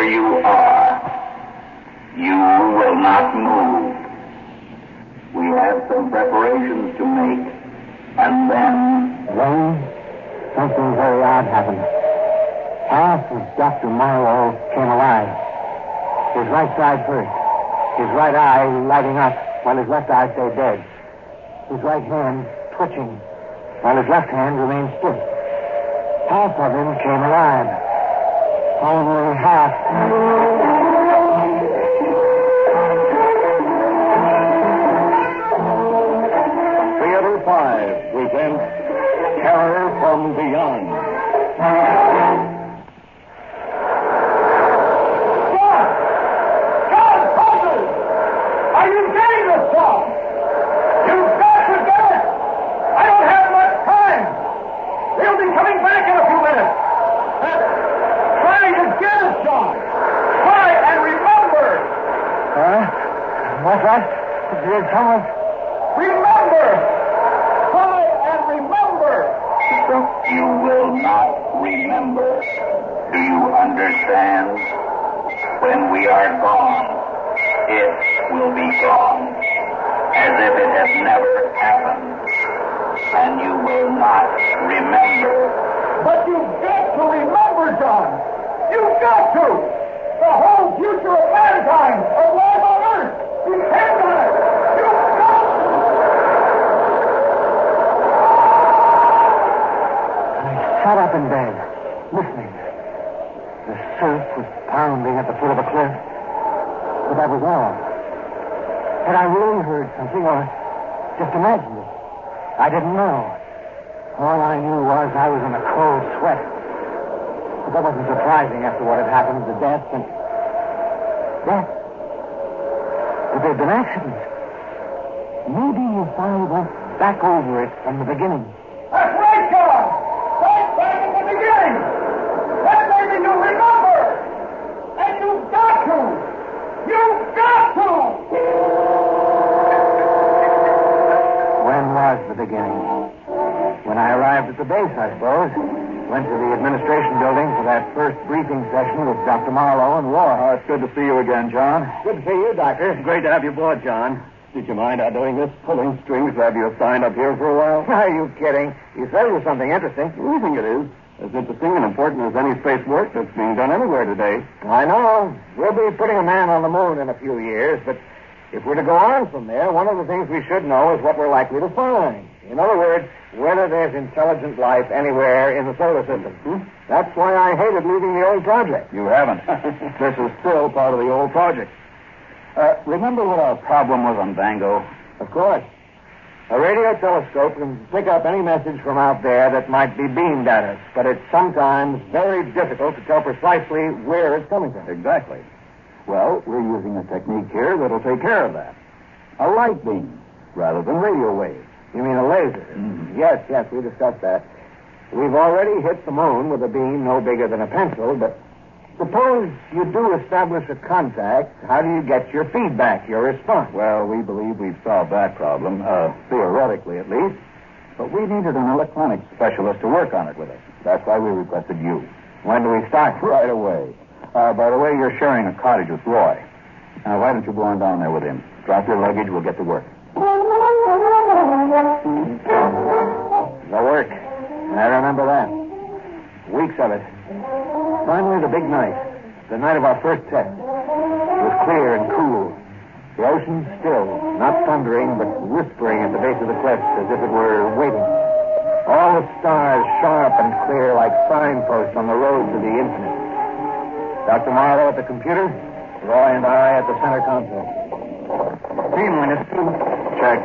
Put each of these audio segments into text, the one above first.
where you are. You will not move. We have some preparations to make, and then... Then, something very odd happened. Half of Dr. Marlowe came alive. His right side first. His right eye lighting up, while his left eye stayed dead. His right hand twitching, while his left hand remained stiff. Half of him came alive. Only half. Theater 5 presents Terror from Beyond. John Foster! Are you getting this song? You've got to get it! I don't have much time! They'll be coming back in a few minutes! Try to get it, John! Try and remember! What's that? Did someone... Remember! Try and remember! You will not remember. Do you understand? When we are gone, it will be gone, as if it had never happened. And you will not remember. But you've got to remember, John! You've got to! The whole future of mankind, of life on Earth, depends on it! You've got to! I sat up in bed, listening. The surf was pounding at the foot of the cliff. But that was all. Had I really heard something, or just imagined it? I didn't know. All I knew was I was in a cold sweat. But that wasn't surprising after what had happened, the death and... Death? But there'd been accidents. Maybe if I went back over it from the beginning. That's right, John! Right back at the beginning! That maybe you remember! And you've got to! You've got to! When was the beginning? When I arrived at the base, I suppose. Went to the administration building for that first briefing session with Dr. Marlowe and Roy. Oh, it's good to see you again, John. Good to see you, Doctor. Great to have you aboard, John. Did you mind doing this? Pulling strings to have you assigned up here for a while? Are you kidding? You said it was something interesting. We think it is. As interesting and important as any space work that's being done anywhere today. I know. We'll be putting a man on the moon in a few years, but if we're to go on from there, one of the things we should know is what we're likely to find. In other words, whether there's intelligent life anywhere in the solar system. That's why I hated leaving the old project. You haven't. This is still part of the old project. Remember what our problem was on Bango? Of course. A radio telescope can pick up any message from out there that might be beamed at us, but it's sometimes very difficult to tell precisely where it's coming from. Exactly. Well, we're using a technique here that'll take care of that. A light beam, rather than radio waves. You mean a laser? Mm-hmm. Yes, we discussed that. We've already hit the moon with a beam no bigger than a pencil, but suppose you do establish a contact, how do you get your feedback, your response? Well, we believe we've solved that problem, theoretically at least. But we needed an electronics specialist to work on it with us. That's why we requested you. When do we start? Right away. By the way, you're sharing a cottage with Roy. Now, why don't you go on down there with him? Drop your luggage, we'll get to work. The work. I remember that. Weeks of it. Finally, the big night. The night of our first test. It was clear and cool. The ocean still, not thundering, but whispering at the base of the cliffs as if it were waiting. All the stars sharp and clear like signposts on the road to the infinite. Dr. Marlowe at the computer, Roy and I at the center console. Minutes 2. Check.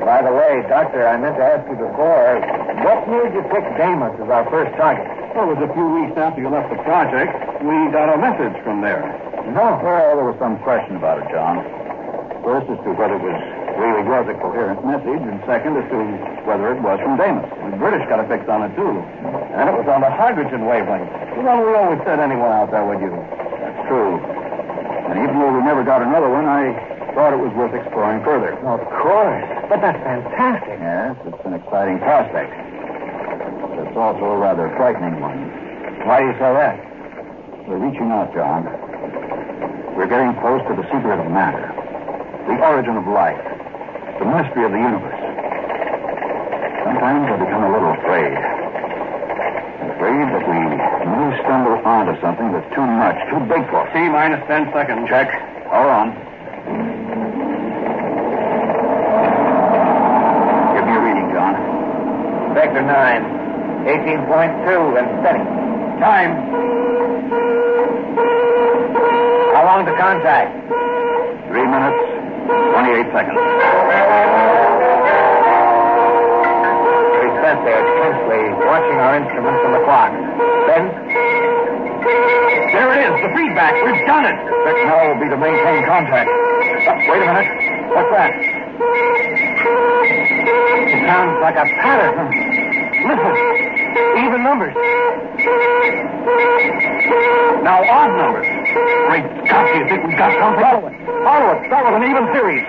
By the way, Doctor, I meant to ask you before, what made you pick Deimos as our first target? Well, it was a few weeks after you left the project. We got a message from there. No. Well, there was some question about it, John. First, as to whether it really was a coherent message, and second, as to whether it was from Deimos. The British got a fix on it, too. And it was on the hydrogen wavelength. Well, we always said anyone out there would use. That's true. And even though we never got another one, I thought it was worth exploring further. Of course. But that's fantastic. Yes, it's an exciting prospect. But it's also a rather frightening one. Why do you say that? We're reaching out, John. We're getting close to the secret of matter, the origin of life, the mystery of the universe. Sometimes I become a little afraid. Afraid that we may stumble onto something that's too much, too big for us. T-minus 10 seconds. Check. Hold on. Give me a reading, John. Vector 9, 18.2 and steady. Time. How long to contact? 3 minutes, 28 seconds. We sat there tensely, watching our instruments and the clock. Then, there it is, the feedback. We've done it. Next now will be to maintain contact. Wait a minute. What's that? It sounds like a pattern. Listen, even numbers. Now odd numbers. Great Scott, do you think we've got something? Follow it. Follow it. Start with an even series.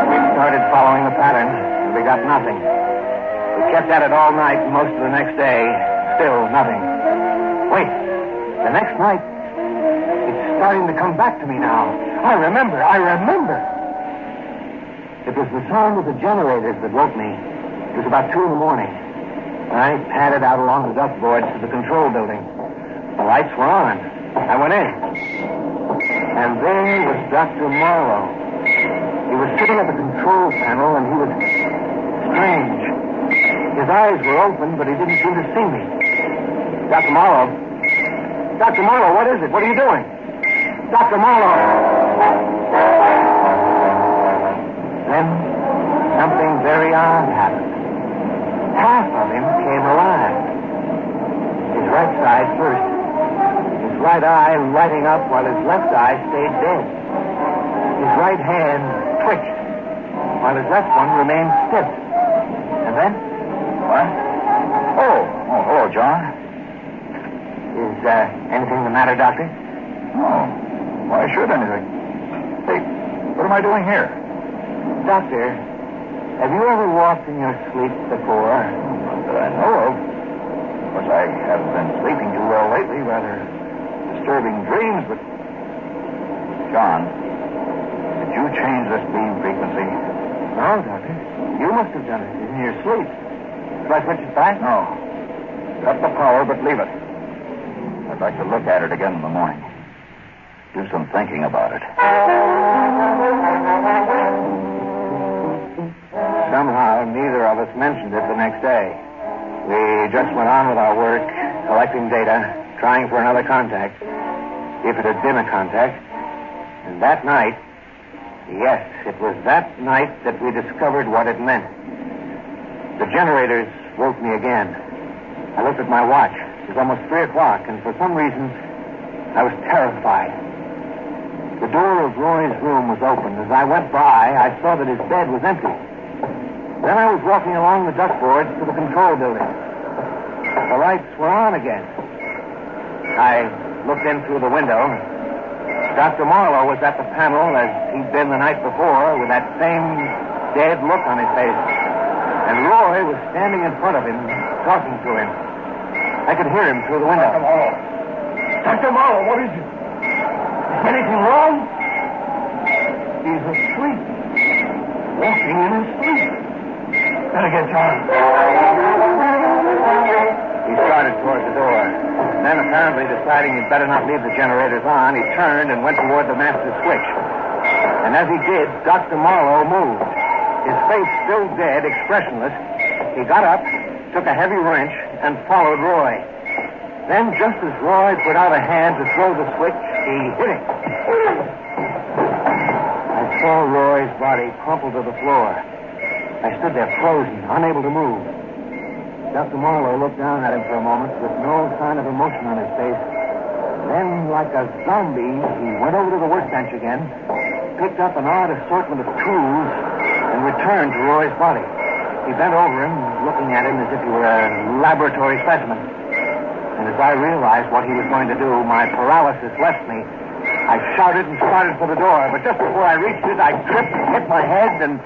We started following the pattern, and we got nothing. We kept at it all night and most of the next day. Still nothing. Wait. The next night, it's starting to come back to me now. I remember. It was the sound of the generators that woke me. It was about 2 a.m. I padded out along the duckboards to the control building. The lights were on. I went in. And there was Dr. Marlowe. He was sitting at the control panel, and he was strange. His eyes were open, but he didn't seem to see me. Dr. Marlowe. Dr. Marlowe, what is it? What are you doing? Dr. Marlowe. Then something very odd happened. Half of him came alive. His right side first. His right eye lighting up while his left eye stayed dead. His right hand twitched while his left one remained stiff. And then... What? Oh, hello, John. Is anything the matter, Doctor? Oh, why should anything? Hey, what am I doing here? Doctor, have you ever walked in your sleep before? Not that I know of. Of course, I haven't been sleeping too well lately. Rather disturbing dreams, but... John, did you change this beam frequency? No, Doctor. You must have done it in your sleep. Should I switch it back? No. Cut the power, but leave it. I'd like to look at it again in the morning. Do some thinking about it. Somehow, neither of us mentioned it the next day. We just went on with our work, collecting data, trying for another contact, if it had been a contact. And that night, yes, it was that night that we discovered what it meant. The generators woke me again. I looked at my watch. It was almost 3 o'clock, and for some reason, I was terrified. The door of Roy's room was open. As I went by, I saw that his bed was empty. Then I was walking along the duckboards to the control building. The lights were on again. I looked in through the window. Dr. Marlowe was at the panel as he'd been the night before, with that same dead look on his face. And Roy was standing in front of him, talking to him. I could hear him through the window. Dr. Marlowe, what is it? Is anything wrong? He's asleep. Walking in his sleep. Better get John. He started toward the door. Then, apparently deciding he'd better not leave the generators on, he turned and went toward the master switch. And as he did, Dr. Marlowe moved. His face still dead, expressionless. He got up, took a heavy wrench, and followed Roy. Then, just as Roy put out a hand to throw the switch, he hit it. I saw Roy's body crumple to the floor. I stood there frozen, unable to move. Dr. Marlowe looked down at him for a moment with no sign of emotion on his face. Then, like a zombie, he went over to the workbench again, picked up an odd assortment of tools, and returned to Roy's body. He bent over him, looking at him as if he were a laboratory specimen. And as I realized what he was going to do, my paralysis left me. I shouted and started for the door, but just before I reached it, I tripped, hit my head, and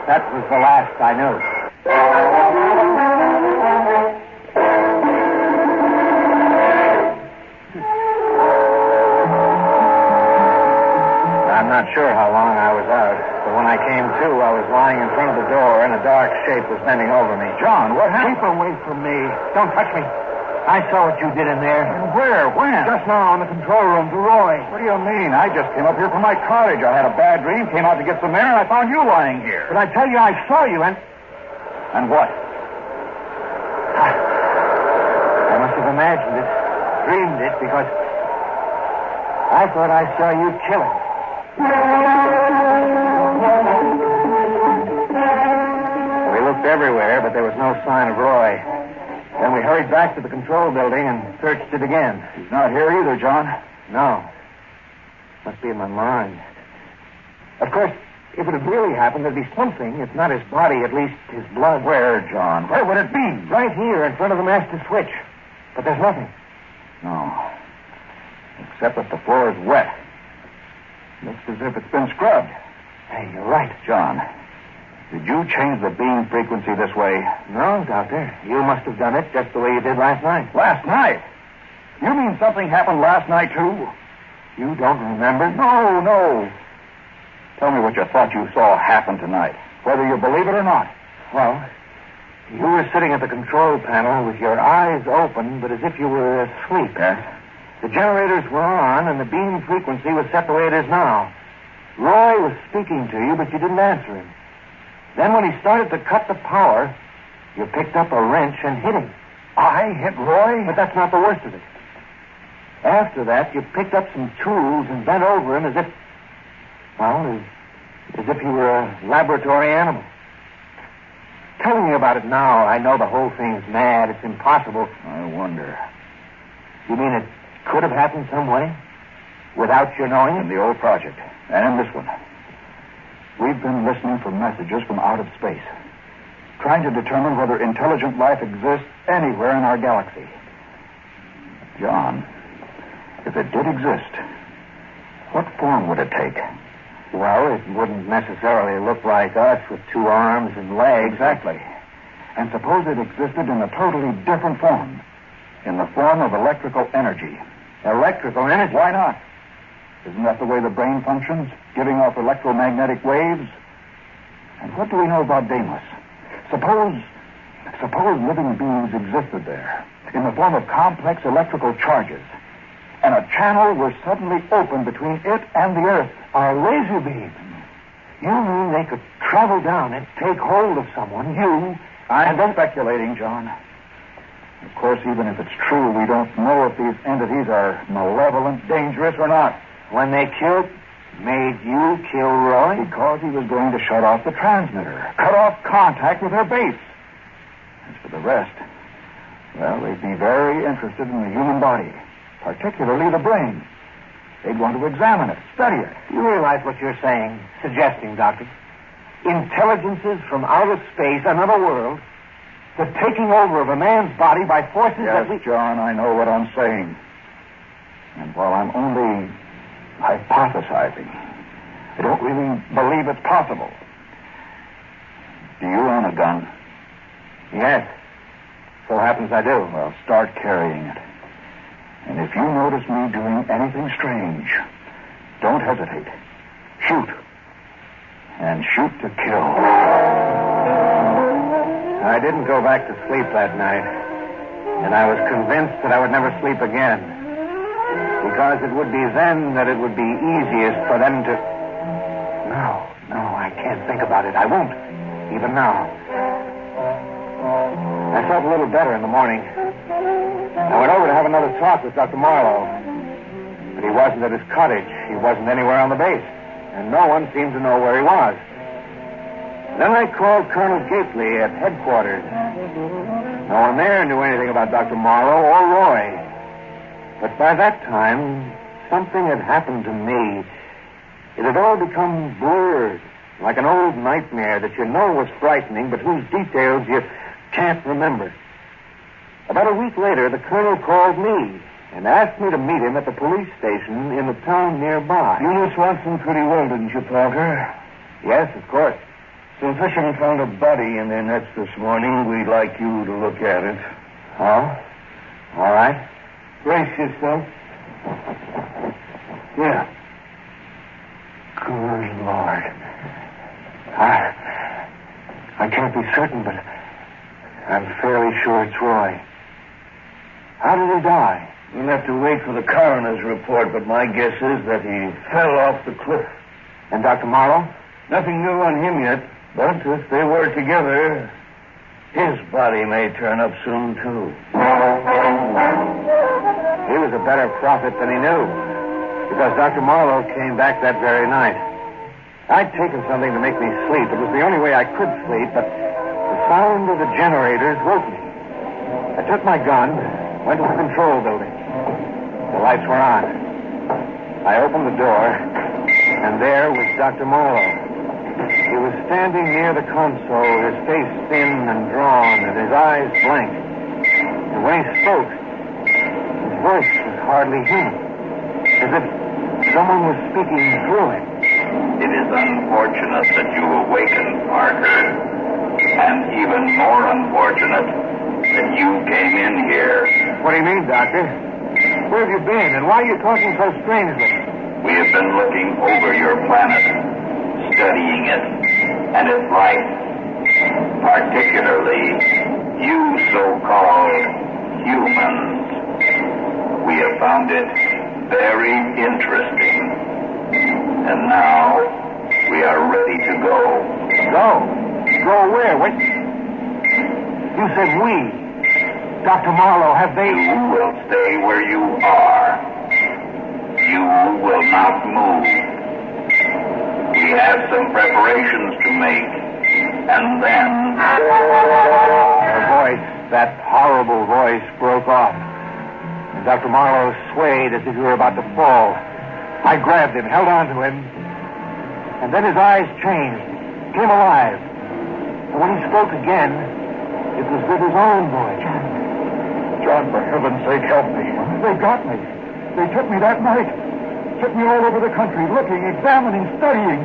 that was the last I knew. I'm not sure how long I was out, but when I came to, I was lying in front of the door and a dark shape was bending over me. John, what happened? Keep away from me. Don't touch me. I saw what you did in there. And where? When? Just now in the control room to Roy. What do you mean? I just came up here from my cottage. I had a bad dream, came out to get some air, and I found you lying here. But I tell you, I saw you and... And what? I must have imagined it, dreamed it, because I thought I saw you kill him. We looked everywhere, but there was no sign of Roy. Then we hurried back to the control building and searched it again. He's not here either, John. No. Must be in my mind. Of course, if it had really happened, there'd be something. If not his body, at least his blood. Where, John? Where would it be? Right here in front of the master switch. But there's nothing. No. Except that the floor is wet. Looks as if it's been scrubbed. Hey, you're right. John, did you change the beam frequency this way? No, Doctor. You must have done it just the way you did last night. Last night? You mean something happened last night, too? You don't remember? No. Tell me what you thought you saw happen tonight, whether you believe it or not. Well, you were sitting at the control panel with your eyes open, but as if you were asleep. Yes? The generators were on, and the beam frequency was set the way it is now. Roy was speaking to you, but you didn't answer him. Then when he started to cut the power, you picked up a wrench and hit him. I hit Roy? But that's not the worst of it. After that, you picked up some tools and bent over him as if he were a laboratory animal. Telling you about it now, I know the whole thing's mad. It's impossible. I wonder. You mean it could have happened some way? Without your knowing In it? the old project, and in this one. We've been listening for messages from out of space, trying to determine whether intelligent life exists anywhere in our galaxy. John, if it did exist, what form would it take? Well, it wouldn't necessarily look like us with two arms and legs. Exactly. And suppose it existed in a totally different form, in the form of electrical energy. Electrical energy? Why not? Isn't that the way the brain functions, giving off electromagnetic waves? And what do we know about Deimos? Suppose living beings existed there, in the form of complex electrical charges, and a channel were suddenly opened between it and the Earth. A laser beam. You mean they could travel down it, take hold of someone, you... I'm speculating, John. Of course, even if it's true, we don't know if these entities are malevolent, dangerous, or not. When they made you kill Roy? Because he was going to shut off the transmitter, cut off contact with their base. As for the rest, well, they'd be very interested in the human body, particularly the brain. They'd want to examine it, study it. You realize what you're saying, suggesting, Doctor? Intelligences from outer space, another world, the taking over of a man's body by forces that we... Yes, John, I know what I'm saying. And while I'm only hypothesizing, I don't really believe it's possible. Do you own a gun? Yes. So happens I do. Well, start carrying it. And if you notice me doing anything strange, don't hesitate. Shoot. And shoot to kill. I didn't go back to sleep that night. And I was convinced that I would never sleep again. Because it would be then that it would be easiest for them to... No, I can't think about it. I won't. Even now. I felt a little better in the morning. I went over to have another talk with Dr. Marlowe. But he wasn't at his cottage. He wasn't anywhere on the base. And no one seemed to know where he was. Then I called Colonel Gately at headquarters. No one there knew anything about Dr. Marlowe or Roy. But by that time, something had happened to me. It had all become blurred, like an old nightmare that you know was frightening, but whose details you can't remember. About a week later, the colonel called me and asked me to meet him at the police station in the town nearby. You knew Swanson pretty well, didn't you, Parker? Yes, of course. The fishermen found a body in their nets this morning. We'd like you to look at it. Oh? All right. Brace yourself. Yeah. Good Lord. I can't be certain, but I'm fairly sure it's Roy. How did he die? We'll have to wait for the coroner's report, but my guess is that he fell off the cliff. And Dr. Marlowe? Nothing new on him yet, but if they were together, his body may turn up soon, too. He was a better prophet than he knew, because Dr. Marlowe came back that very night. I'd taken something to make me sleep. It was the only way I could sleep, but the sound of the generators woke me. I took my gun, went to the control building. The lights were on. I opened the door, and there was Dr. Marlowe. He was standing near the console, his face thin and drawn, and his eyes blank. And when he spoke, his voice was hardly human, as if someone was speaking through him. It is unfortunate that you awakened, Parker, and even more unfortunate that you came in here. What do you mean, Doctor? Where have you been, and why are you talking so strangely? We have been looking over your planet, studying it and its life, particularly you so-called humans. We have found it very interesting. And now we are ready to go. Go? Go where? What? You said we. Dr. Marlowe, have they... You will stay where you are. You will not move. We have some preparations to make. And then... Her voice, that horrible voice, broke off. And Dr. Marlowe swayed as if he were about to fall. I grabbed him, held on to him, and then his eyes changed, came alive. And when he spoke again, it was with his own voice. John, for heaven's sake, help me. They got me. They took me that night. Took me all over the country, looking, examining, studying.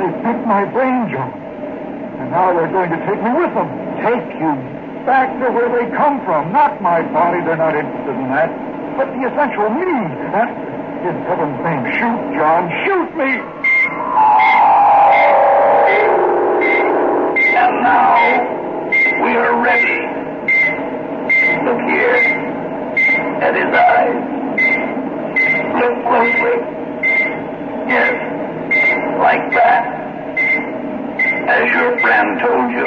They picked my brain, John. And now they're going to take me with them. Take you? Back to where they come from. Not my body. They're not interested in that. But the essential me. In heaven's name, shoot, John. Shoot me! And now we are ready. Look here at his eyes. Look closely. Yes, like that. As your friend told you,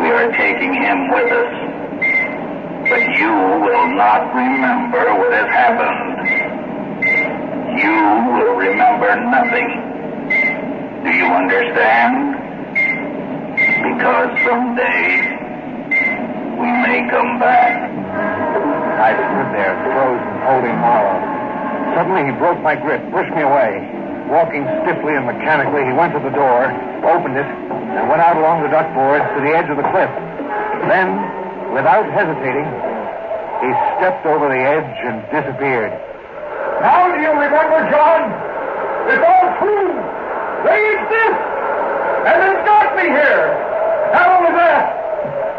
we are taking him with us. But you will not remember what has happened. You will remember nothing. Do you understand? Because someday we may come back. I stood there, frozen, holding Marlowe. Suddenly he broke my grip, pushed me away. Walking stiffly and mechanically, he went to the door, opened it, and went out along the duckboards to the edge of the cliff. Then, without hesitating, he stepped over the edge and disappeared. Now do you remember, John? It's all true. They exist. And they've got me here. Not only that,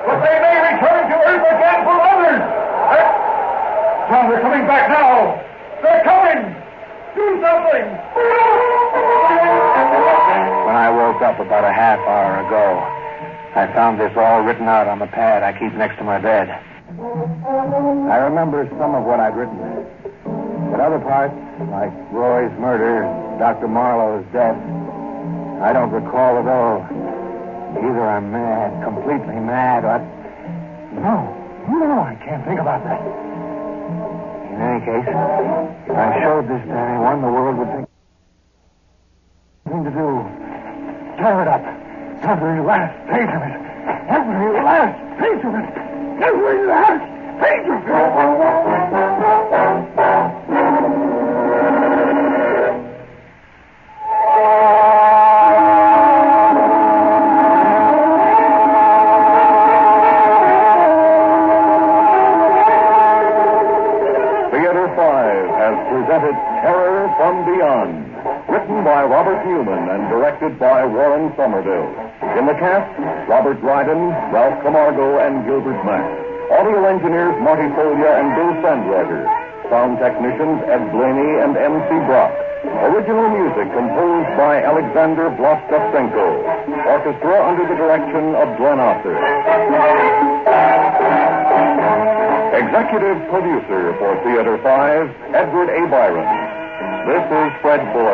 but they may return to Earth again for others. John, they're coming back now. They're coming. Do something. When I woke up about a half hour ago, I found this all written out on the pad I keep next to my bed. I remember some of what I'd written. But other parts, like Roy's murder, Dr. Marlowe's death, I don't recall at all. Either I'm mad, completely mad, or... No, I can't think about that. In any case, if I showed this to anyone, the world would think... Nothing to do. Tear it up. Every last page of it. Every last page of it. Every last page of it. Presented Terror from Beyond, written by Robert Newman and directed by Warren Somerville. In the cast, Robert Dryden, Ralph Camargo, and Gilbert Mack. Audio engineers Marty Folia and Bill Sandroger. Sound technicians Ed Blaney and M.C. Brock. Original music composed by Alexander Vlastotsenko. Orchestra under the direction of Glenn Arthur. Executive producer for Theater 5, Edward A. Byron. This is Fred Boyle.